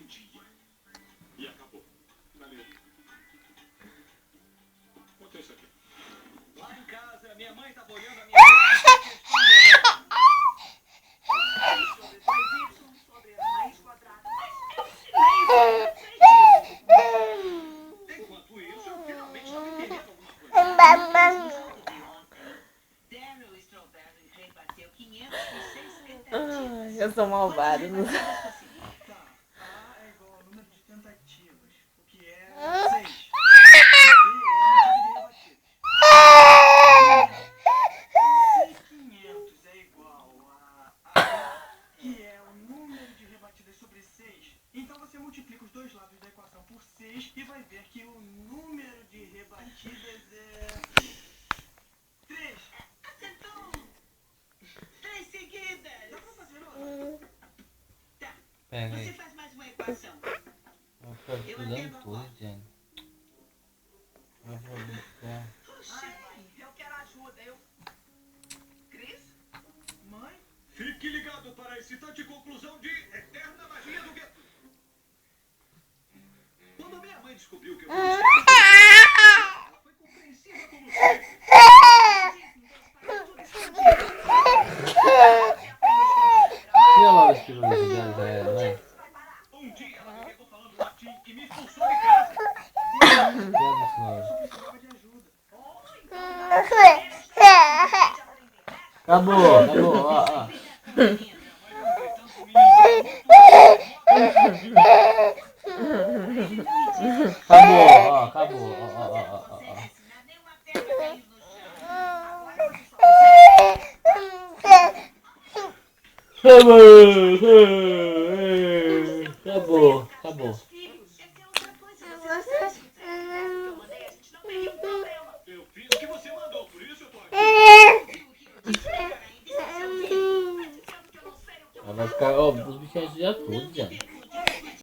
dia. E acabou. Valeu. Conta isso aqui. Lá em casa, minha mãe estava olhando a minha sobre 2y sobre a raiz quadrada. Enquanto isso, eu finalmente estava entendendo alguma coisa. Daryl Strawberry rebateu 506 tentativas. Eu sou malvada. Tá, A é igual ao número de tentativas, o que é 6. Se 500 é igual a H, que é o número de rebatidas sobre 6, então você multiplica os dois lados da equação por 6 e vai ver que o número de rebatidas é 3. Acertou! 3 seguidas! Dá pra fazer outra? Tá. Pega Você aí. faz mais uma equação. Eu quero estudando tudo, gente. Eu vou buscar. Eu quero ajuda, Cris? Mãe? Fique ligado para a excitante conclusão de Eterna Magia do Gueto. Quando minha mãe descobriu que eu ela foi compreensiva como sempre. Tira logo esse publicidade da ela, vai. Um dia ela me pegou falando latim e me expulsou de casa. Tira isso logo. Precisava de ajuda. Acabou, acabou, ó. Acabou, ó, acabou, ó. Acabou. Eu fiz o que você mandou, por isso eu tô aqui. Ela vai ficar, ó, os bichinhos já tudo, já.